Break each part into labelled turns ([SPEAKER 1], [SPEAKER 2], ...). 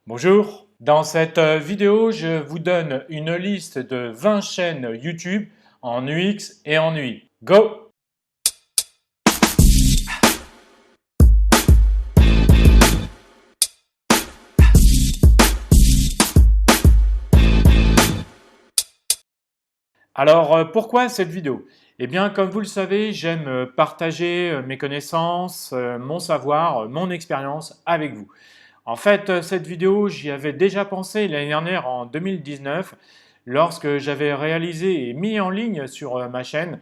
[SPEAKER 1] Bonjour, dans cette vidéo, je vous donne une liste de 20 chaînes YouTube en UX et en UI. Go! Alors, pourquoi cette vidéo? Eh bien, comme vous le savez, j'aime partager mes connaissances, mon savoir, mon expérience avec vous. En fait, cette vidéo, j'y avais déjà pensé l'année dernière en 2019 lorsque j'avais réalisé et mis en ligne sur ma chaîne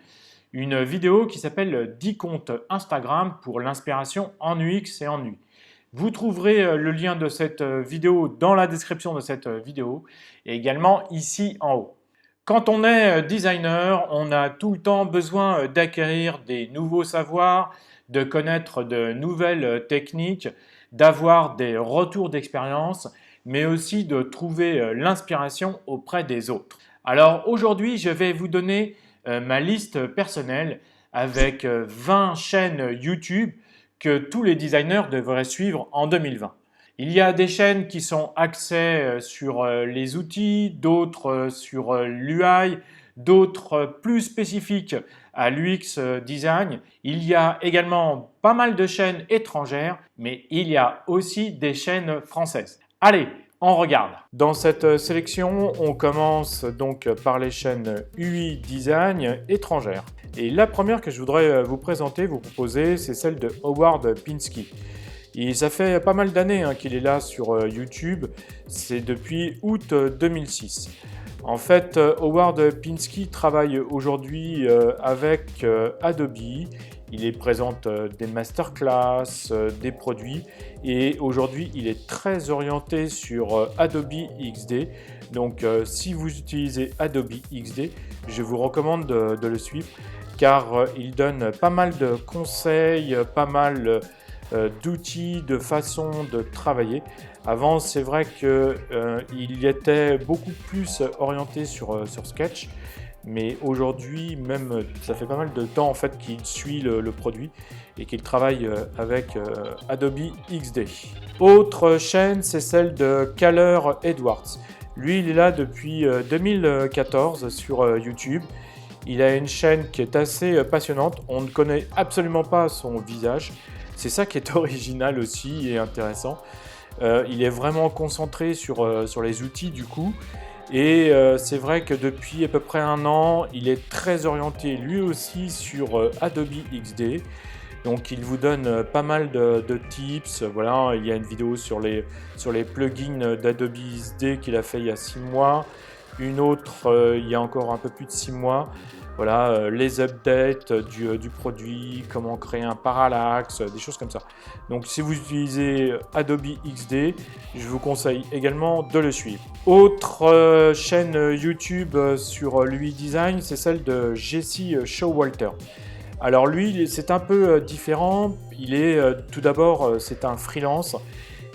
[SPEAKER 1] une vidéo qui s'appelle 10 comptes Instagram pour l'inspiration en UX et en UI. Vous trouverez le lien de cette vidéo dans la description de cette vidéo et également ici en haut. Quand on est designer, on a tout le temps besoin d'acquérir des nouveaux savoirs, de connaître de nouvelles techniques, d'avoir des retours d'expérience, mais aussi de trouver l'inspiration auprès des autres. Alors aujourd'hui, je vais vous donner ma liste personnelle avec 20 chaînes YouTube que tous les designers devraient suivre en 2020. Il y a des chaînes qui sont axées sur les outils, d'autres sur l'UI, d'autres plus spécifiques à l'UX design. Il y a également pas mal de chaînes étrangères, mais il y a aussi des chaînes françaises. Allez, on regarde. Dans cette sélection, on commence donc par les chaînes UI design étrangères. Et la première que je voudrais vous présenter, vous proposer, c'est celle de Howard Pinsky. Et ça fait pas mal d'années qu'il est là sur YouTube, c'est depuis août 2006. En fait, Howard Pinsky travaille aujourd'hui avec Adobe. Il présente des masterclass, des produits et aujourd'hui il est très orienté sur Adobe XD. Donc si vous utilisez Adobe XD, je vous recommande de le suivre car il donne pas mal de conseils, pas mal d'outils, de façons de travailler. Avant, c'est vrai qu'il était beaucoup plus orienté sur Sketch, mais aujourd'hui, même, ça fait pas mal de temps en fait qu'il suit le produit et qu'il travaille avec Adobe XD. Autre chaîne, c'est celle de Kaller Edwards. Lui, il est là depuis 2014 sur YouTube. Il a une chaîne qui est assez passionnante. On ne connaît absolument pas son visage. C'est ça qui est original aussi et intéressant. Il est vraiment concentré sur les outils du coup. Et c'est vrai que depuis à peu près un an, il est très orienté lui aussi sur Adobe XD. Donc il vous donne pas mal de tips. Voilà, il y a une vidéo sur les plugins d'Adobe XD qu'il a fait il y a 6 mois. Une autre il y a encore un peu plus de 6 mois. Voilà, les updates du produit, comment créer un parallaxe, des choses comme ça. Donc si vous utilisez Adobe XD, je vous conseille également de le suivre. Autre chaîne YouTube sur l'UI Design, c'est celle de Jesse Showalter. Alors lui, c'est un peu différent. Il est tout d'abord, c'est un freelance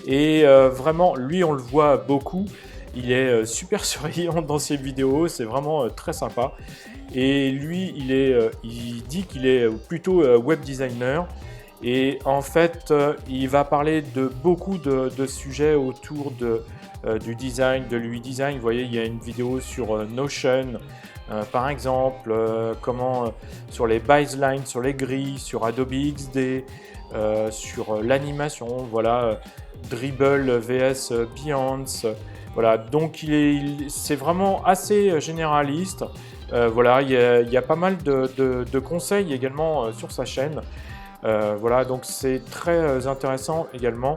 [SPEAKER 1] et vraiment, lui, on le voit beaucoup. Il est super souriant dans ses vidéos, c'est vraiment très sympa. Et lui, il dit qu'il est plutôt web designer. Et en fait, il va parler de beaucoup de sujets autour du design, de l'UI design. Vous voyez, il y a une vidéo sur Notion, par exemple, sur les baselines, sur les grilles, sur Adobe XD, sur l'animation, voilà, Dribble vs Behance. Voilà, donc c'est vraiment assez généraliste. Voilà, il y a pas mal de conseils également sur sa chaîne. Voilà, donc c'est très intéressant également.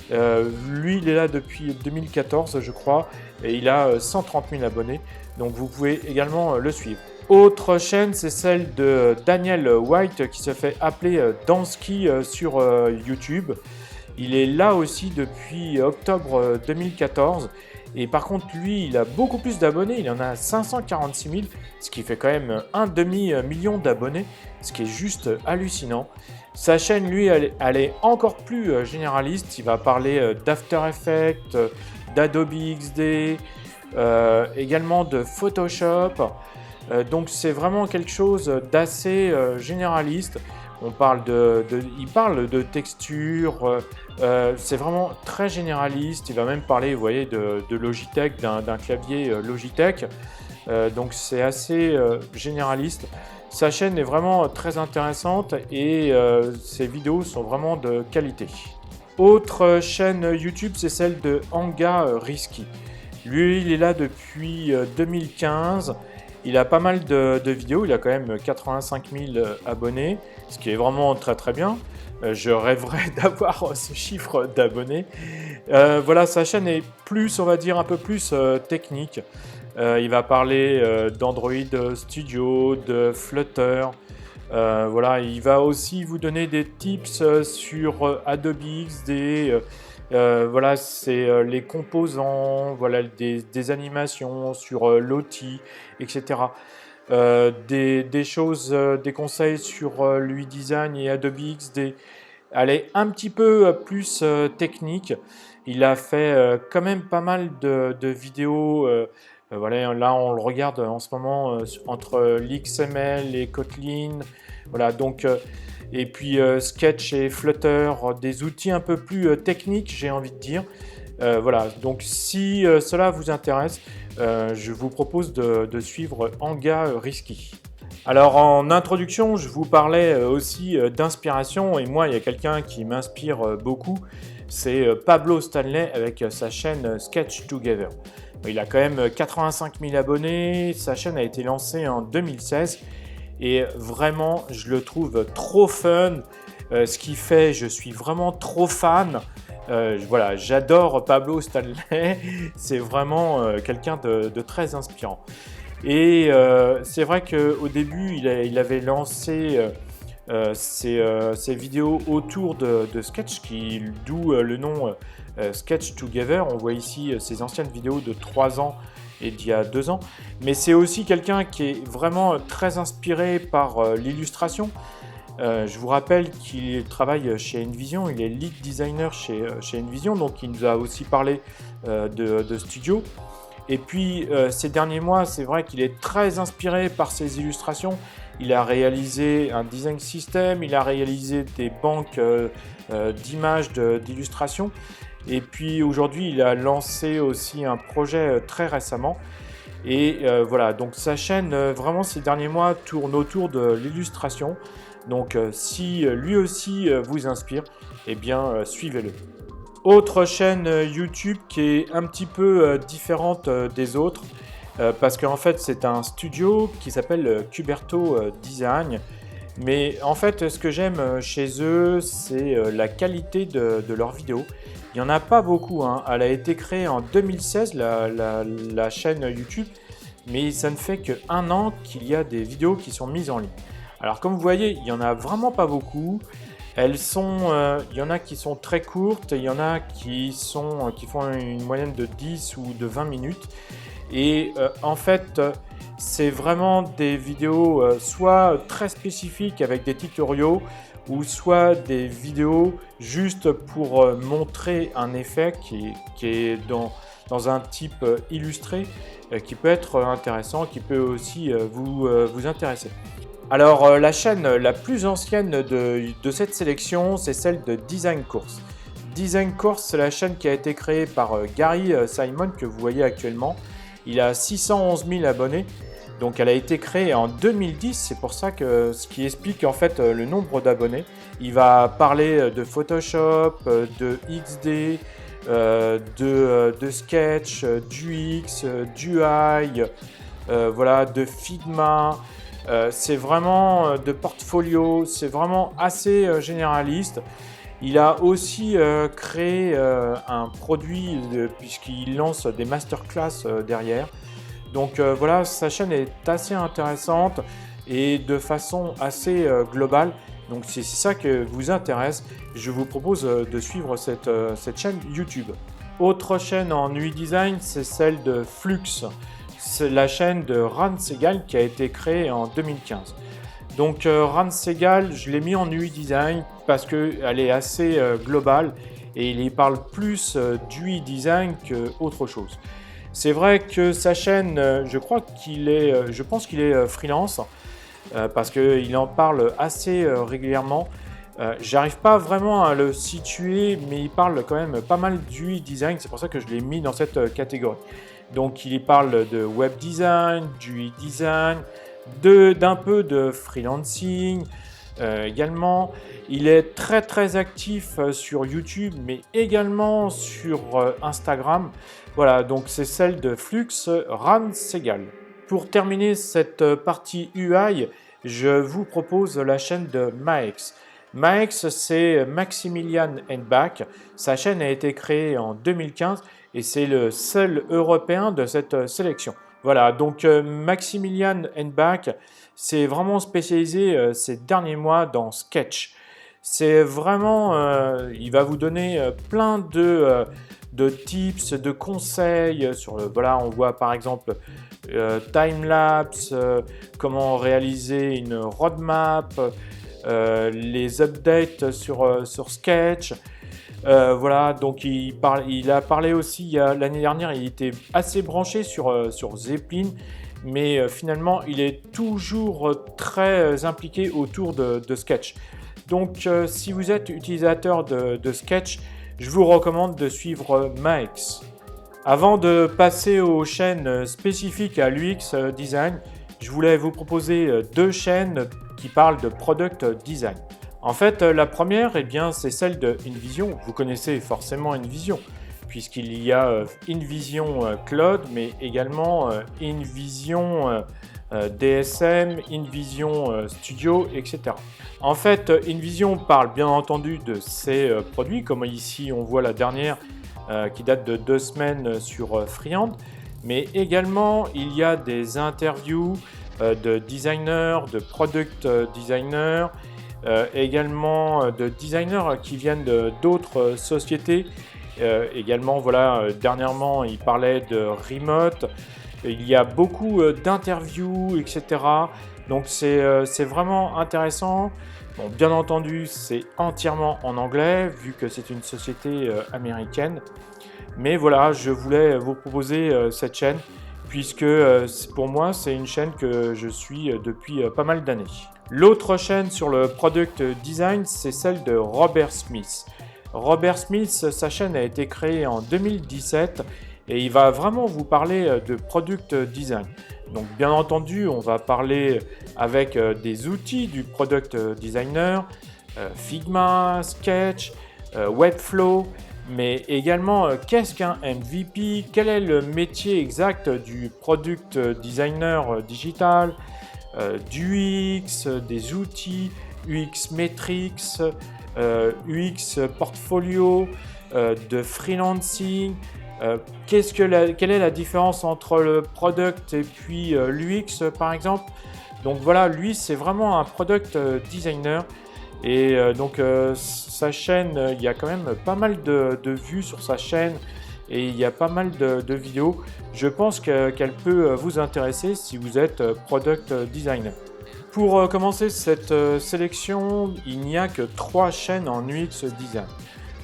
[SPEAKER 1] Lui, il est là depuis 2014, je crois, et il a 130 000 abonnés. Donc vous pouvez également le suivre. Autre chaîne, c'est celle de Daniel White qui se fait appeler Dansky sur YouTube. Il est là aussi depuis octobre 2014. Et par contre, lui, il a beaucoup plus d'abonnés. Il en a 546 000, ce qui fait quand même un demi-million d'abonnés, ce qui est juste hallucinant. Sa chaîne, lui, elle est encore plus généraliste. Il va parler d'After Effects, d'Adobe XD, également de Photoshop. Donc c'est vraiment quelque chose d'assez généraliste. il parle de texture, c'est vraiment très généraliste. Il va même parler, vous voyez, de Logitech, d'un clavier Logitech. Donc c'est assez généraliste. Sa chaîne est vraiment très intéressante et ses vidéos sont vraiment de qualité. Autre chaîne YouTube, c'est celle de Anga Risky. Lui, il est là depuis 2015. Il a pas mal de vidéos, il a quand même 85 000 abonnés, ce qui est vraiment très très bien. Je rêverais d'avoir ce chiffre d'abonnés. Voilà, sa chaîne est plus, on va dire, un peu plus technique. Il va parler d'Android Studio, de Flutter. Voilà, il va aussi vous donner des tips sur Adobe XD. Voilà, c'est les composants, voilà, des animations sur l'outil, etc. Des choses, des conseils sur l'UIDesign et Adobe XD. Elle est un petit peu plus technique. Il a fait quand même pas mal de vidéos. Voilà, là, on le regarde en ce moment entre l'XML et Kotlin. Voilà, donc, et puis Sketch et Flutter, des outils un peu plus techniques, j'ai envie de dire. Voilà, donc si cela vous intéresse, je vous propose de suivre Anga Risky. Alors en introduction, je vous parlais aussi d'inspiration, et moi, il y a quelqu'un qui m'inspire beaucoup, c'est Pablo Stanley avec sa chaîne Sketch Together. Il a quand même 85 000 abonnés, sa chaîne a été lancée en 2016 et vraiment je le trouve trop fun, ce qu'il fait, je suis vraiment trop fan. Voilà, j'adore Pablo Stanley, c'est vraiment quelqu'un de très inspirant. Et c'est vrai qu'au début il avait lancé ses vidéos autour de Sketch, d'où le nom Sketch Together. On voit ici ses anciennes vidéos de 3 ans et d'il y a 2 ans. Mais c'est aussi quelqu'un qui est vraiment très inspiré par l'illustration. Je vous rappelle qu'il travaille chez Envision, il est lead designer chez Envision, donc il nous a aussi parlé de studio. Et puis ces derniers mois, c'est vrai qu'il est très inspiré par ses illustrations. Il a réalisé un design system, il a réalisé des banques d'images, d'illustrations. Et puis aujourd'hui, il a lancé aussi un projet très récemment. Et voilà, donc sa chaîne, vraiment ces derniers mois, tourne autour de l'illustration. Donc si lui aussi vous inspire, eh bien suivez-le. Autre chaîne YouTube qui est un petit peu différente des autres, parce qu'en fait c'est un studio qui s'appelle Cuberto Design. Mais en fait, ce que j'aime chez eux, c'est la qualité de leurs vidéos. Il n'y en a pas beaucoup, hein. Elle a été créée en 2016, la chaîne YouTube, mais ça ne fait qu'1 an qu'il y a des vidéos qui sont mises en ligne. Alors comme vous voyez, il n'y en a vraiment pas beaucoup. Il y en a qui sont très courtes, il y en a qui font une moyenne de 10 ou de 20 minutes. Et en fait, c'est vraiment des vidéos soit très spécifiques avec des tutoriaux, ou soit des vidéos juste pour montrer un effet qui est dans un type illustré, qui peut être intéressant, qui peut aussi vous intéresser. Alors la chaîne la plus ancienne de cette sélection, c'est celle de Design Course. Design Course, c'est la chaîne qui a été créée par Gary Simon, que vous voyez actuellement. Il a 611 000 abonnés, donc elle a été créée en 2010, c'est pour ça que ce qui explique en fait le nombre d'abonnés. Il va parler de Photoshop, de XD, de Sketch, d'UX, d'UI, voilà, de Figma. C'est vraiment de portfolio, c'est vraiment assez généraliste. Il a aussi créé un produit puisqu'il lance des masterclass derrière. Donc voilà, sa chaîne est assez intéressante et de façon assez globale. Donc si c'est ça que vous intéresse, je vous propose de suivre cette chaîne YouTube. Autre chaîne en UI design, c'est celle de Flux. C'est la chaîne de Ran Segal qui a été créée en 2015. Donc Ran Segal, je l'ai mis en UI design parce qu'elle est assez globale et il y parle plus d'UI design qu'autre chose. C'est vrai que sa chaîne, je pense qu'il est freelance. parce qu'il en parle assez régulièrement. J'arrive pas vraiment à le situer, mais il parle quand même pas mal d'UI design, c'est pour ça que je l'ai mis dans cette catégorie. Donc il y parle de web design, d'UI design, d'un peu de freelancing également. Il est très très actif sur YouTube, mais également sur Instagram. Voilà, donc c'est celle de Flux Ramsegal. Pour terminer cette partie UI, je vous propose la chaîne de Max. Max, c'est Maximilian Endbach. Sa chaîne a été créée en 2015 et c'est le seul Européen de cette sélection. Voilà, donc Maximilian Endbach s'est vraiment spécialisé ces derniers mois dans Sketch. C'est vraiment, il va vous donner plein de tips, de conseils sur le, voilà, on voit par exemple time-lapse, comment réaliser une roadmap, les updates sur Sketch. Voilà, donc il a parlé aussi l'année dernière, il était assez branché sur Zeppelin, mais finalement il est toujours très impliqué autour de Sketch. Donc si vous êtes utilisateur de Sketch, je vous recommande de suivre Max. Avant de passer aux chaînes spécifiques à l'UX design, je voulais vous proposer deux chaînes qui parlent de product design. En fait, la première, eh bien, c'est celle de InVision. Vous connaissez forcément InVision, puisqu'il y a InVision Cloud, mais également InVision DSM, InVision Studio, etc. En fait, InVision parle bien entendu de ses produits, comme ici on voit la dernière qui date de 2 semaines sur Freehand, mais également il y a des interviews de designers, de product designers, également de designers qui viennent d'autres sociétés. Également, voilà, dernièrement, il parlait de remote. Il y a beaucoup d'interviews, etc. Donc, c'est vraiment intéressant. Bon, bien entendu, c'est entièrement en anglais, vu que c'est une société américaine. Mais voilà, je voulais vous proposer cette chaîne, puisque pour moi, c'est une chaîne que je suis depuis pas mal d'années. L'autre chaîne sur le product design, c'est celle de Robert Smith. Robert Smith, sa chaîne a été créée en 2017 et il va vraiment vous parler de product design. Donc bien entendu, on va parler avec des outils du product designer, Figma, Sketch, Webflow, mais également qu'est-ce qu'un MVP, quel est le métier exact du product designer digital, du UX, des outils, UX Metrics, UX Portfolio, de freelancing. Quelle est la différence entre le product et puis l'UX par exemple. Donc voilà, lui c'est vraiment un product designer et donc sa chaîne, il y a quand même pas mal de vues sur sa chaîne et il y a pas mal de vidéos. Je pense qu'elle peut vous intéresser si vous êtes product designer. Pour commencer cette sélection, il n'y a que 3 chaînes en UX design.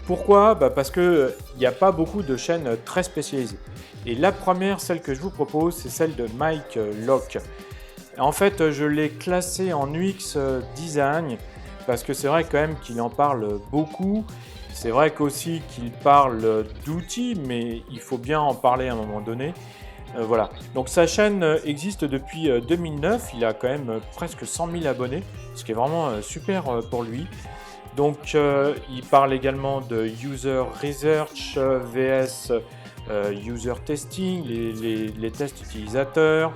[SPEAKER 1] Pourquoi? Parce qu'il n'y a pas beaucoup de chaînes très spécialisées. Et la première, celle que je vous propose, c'est celle de Mike Locke. En fait, je l'ai classé en UX design parce que c'est vrai quand même qu'il en parle beaucoup. C'est vrai qu'aussi qu'il parle d'outils, mais il faut bien en parler à un moment donné. Voilà. Donc sa chaîne existe depuis 2009. Il a quand même presque 100 000 abonnés, ce qui est vraiment super pour lui. Donc il parle également de user research vs user testing, les tests utilisateurs,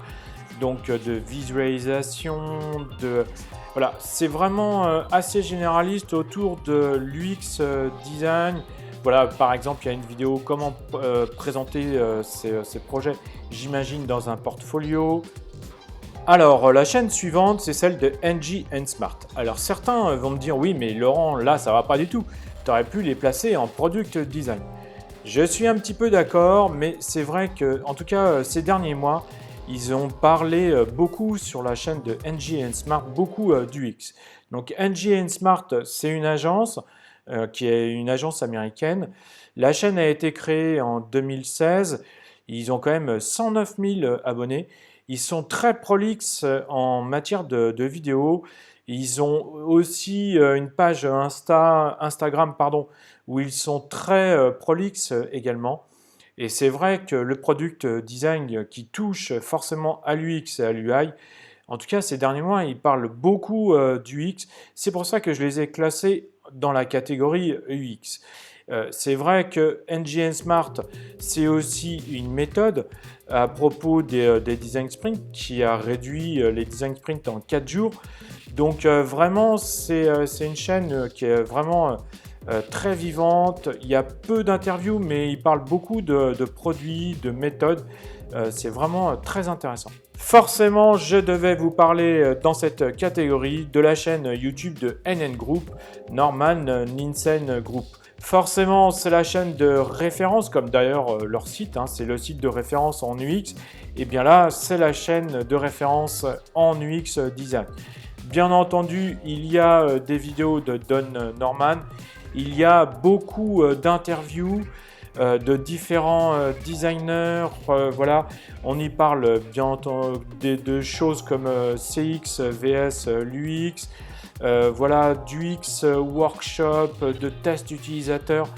[SPEAKER 1] donc de visualisation, voilà, c'est vraiment assez généraliste autour de l'UX design. Voilà, par exemple, il y a une vidéo comment présenter ces projets, j'imagine, dans un portfolio. Alors, la chaîne suivante, c'est celle de NG Smart. Alors, certains vont me dire, oui, mais Laurent, là, ça va pas du tout. Tu aurais pu les placer en product design. Je suis un petit peu d'accord, mais c'est vrai que, en tout cas, ces derniers mois, ils ont parlé beaucoup sur la chaîne de NG Smart, beaucoup d'UX. Donc, NG Smart, c'est une agence qui est une agence américaine. La chaîne a été créée en 2016. Ils ont quand même 109 000 abonnés. Ils sont très prolixes en matière de vidéos. Ils ont aussi une page Instagram, pardon, où ils sont très prolixes également. Et c'est vrai que le product design qui touche forcément à l'UX et à l'UI, en tout cas ces derniers mois, ils parlent beaucoup du UX. C'est pour ça que je les ai classés dans la catégorie UX. C'est vrai que NGN Smart, c'est aussi une méthode à propos des design sprints qui a réduit les design sprints en 4 jours. Donc vraiment, c'est une chaîne qui est vraiment très vivante. Il y a peu d'interviews, mais il parle beaucoup de produits, de méthodes. C'est vraiment très intéressant. Forcément, je devais vous parler dans cette catégorie de la chaîne YouTube de NN Group, Norman Nielsen Group. Forcément, c'est la chaîne de référence, comme d'ailleurs leur site, hein, c'est le site de référence en UX. Et bien là, c'est la chaîne de référence en UX design. Bien entendu, il y a des vidéos de Don Norman, il y a beaucoup d'interviews de différents designers. Voilà, on y parle bien entendu de choses comme CX vs l'UX, voilà, d'UX workshop, de tests utilisateurs,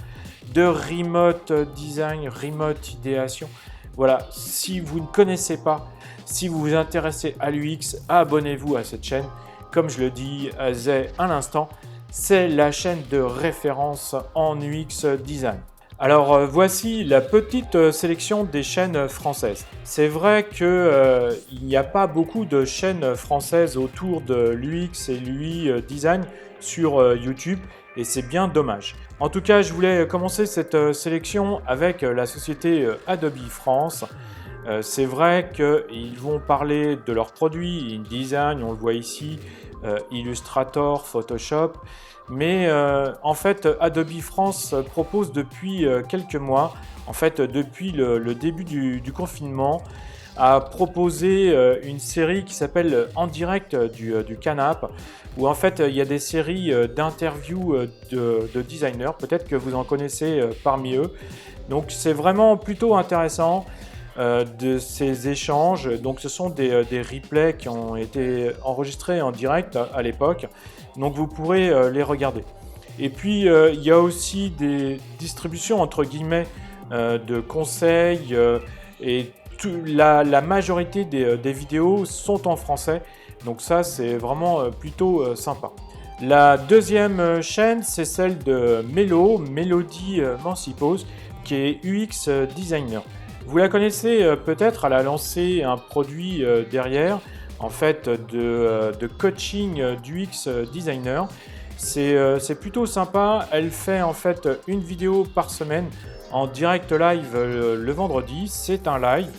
[SPEAKER 1] de remote design, remote idéation. Voilà, si vous ne connaissez pas, si vous vous intéressez à l'UX, abonnez-vous à cette chaîne. Comme je le disais à l'instant, c'est la chaîne de référence en UX design. Alors voici la petite sélection des chaînes françaises. C'est vrai qu'il n'y a pas beaucoup de chaînes françaises autour de l'UX et l'UI design sur YouTube et c'est bien dommage. En tout cas, je voulais commencer cette sélection avec la société Adobe France. C'est vrai qu'ils vont parler de leurs produits, InDesign, on le voit ici, Illustrator, Photoshop. Mais en fait, Adobe France propose depuis quelques mois, en fait depuis le début du confinement, a proposé une série qui s'appelle En direct du canap', où en fait il y a des séries d'interviews de designers, peut-être que vous en connaissez parmi eux. Donc c'est vraiment plutôt intéressant de ces échanges. Donc ce sont des replays qui ont été enregistrés en direct à l'époque. Donc vous pourrez les regarder. Et puis il y a aussi des distributions entre guillemets de conseils et la majorité des vidéos sont en français. Donc ça c'est vraiment plutôt sympa. La deuxième chaîne c'est celle de Mélodie Mancipose qui est UX designer. Vous la connaissez peut-être, elle a lancé un produit derrière, en fait, de coaching d'UX designer. C'est plutôt sympa, elle fait en fait une vidéo par semaine en direct live le vendredi, c'est un live.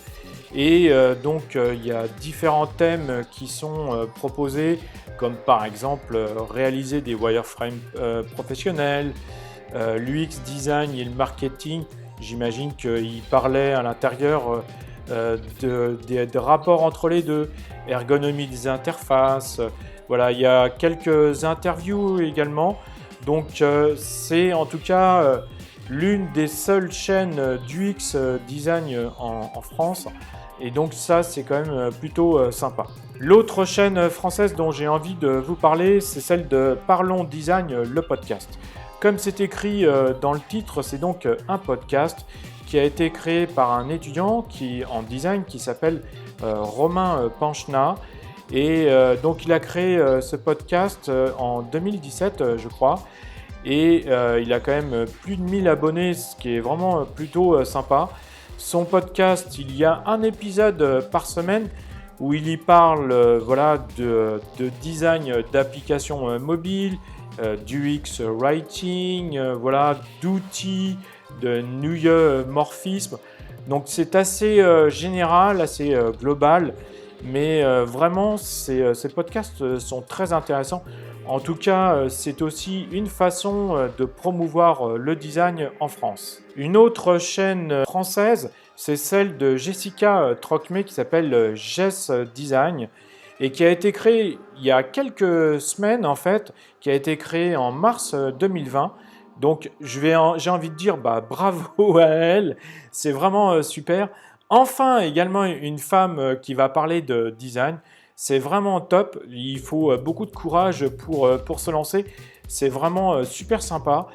[SPEAKER 1] Et donc il y a différents thèmes qui sont proposés, comme par exemple réaliser des wireframes professionnels, l'UX design et le marketing. J'imagine qu'il parlait à l'intérieur des rapports entre les deux, ergonomie des interfaces. Voilà, il y a quelques interviews également. Donc c'est en tout cas l'une des seules chaînes d'UX design en France. Et donc ça, c'est quand même plutôt sympa. L'autre chaîne française dont j'ai envie de vous parler, c'est celle de Parlons Design, le podcast. Comme c'est écrit dans le titre, c'est donc un podcast qui a été créé par un étudiant en design qui s'appelle Romain Panchna. Et donc il a créé ce podcast en 2017, je crois. Et il a quand même plus de 1000 abonnés, ce qui est vraiment plutôt sympa. Son podcast, il y a un épisode par semaine où il y parle voilà, de design d'applications mobiles, d'UX writing, voilà, d'outils, de morphisme. Donc c'est assez général, assez global, mais vraiment ces podcasts sont très intéressants. En tout cas, c'est aussi une façon de promouvoir le design en France. Une autre chaîne française, c'est celle de Jessica Trocmé qui s'appelle Jess Design et qui a été créée il y a quelques semaines en fait, qui a été créée en mars 2020. Donc j'ai envie de dire bravo à elle, c'est vraiment super. Enfin, également une femme qui va parler de design. C'est vraiment top. Il faut beaucoup de courage pour se lancer. C'est vraiment super sympa.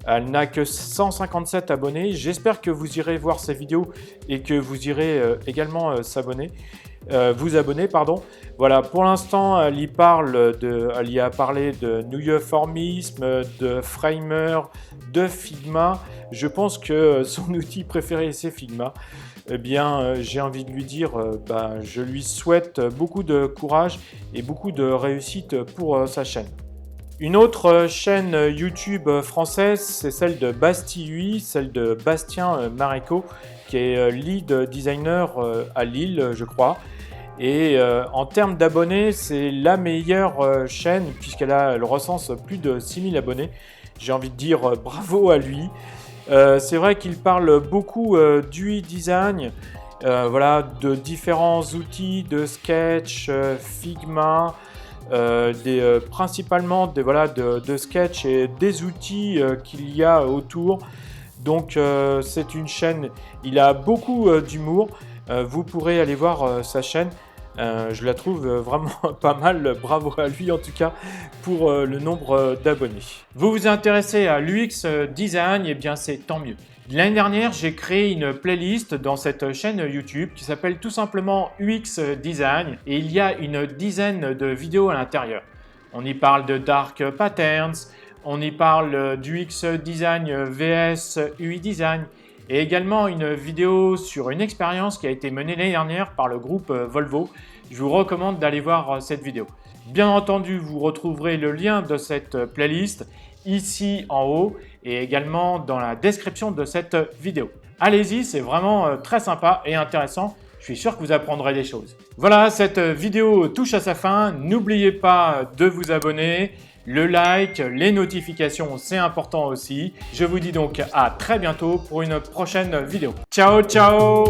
[SPEAKER 1] Elle n'a que 157 abonnés. J'espère que vous irez voir ses vidéos et que vous irez également vous abonner, pardon. Voilà, pour l'instant, elle y a parlé de Neoformisme, de Framer, de Figma. Je pense que son outil préféré, c'est Figma. Eh bien, j'ai envie de lui dire, je lui souhaite beaucoup de courage et beaucoup de réussite pour sa chaîne. Une autre chaîne YouTube française, c'est celle de Bastille, celle de Bastien Maréco, qui est lead designer à Lille, je crois. Et en termes d'abonnés, c'est la meilleure chaîne puisqu'elle recense plus de 6000 abonnés. J'ai envie de dire bravo à lui. C'est vrai qu'il parle beaucoup d'UI design, voilà, de différents outils de sketch, Figma, principalement de sketch et des outils qu'il y a autour. Donc c'est une chaîne, il a beaucoup d'humour. Vous pourrez aller voir sa chaîne. Je la trouve vraiment pas mal, bravo à lui en tout cas pour le nombre d'abonnés. Vous vous intéressez à l'UX design, et bien c'est tant mieux. L'année dernière, j'ai créé une playlist dans cette chaîne YouTube qui s'appelle tout simplement UX Design et il y a une dizaine de vidéos à l'intérieur. On y parle de Dark Patterns, on y parle d'UX Design vs UI Design et également une vidéo sur une expérience qui a été menée l'année dernière par le groupe Volvo. Je vous recommande d'aller voir cette vidéo. Bien entendu, vous retrouverez le lien de cette playlist ici en haut et également dans la description de cette vidéo. Allez-y, c'est vraiment très sympa et intéressant. Je suis sûr que vous apprendrez des choses. Voilà, cette vidéo touche à sa fin. N'oubliez pas de vous abonner. Le like, les notifications, c'est important aussi. Je vous dis donc à très bientôt pour une prochaine vidéo. Ciao, ciao!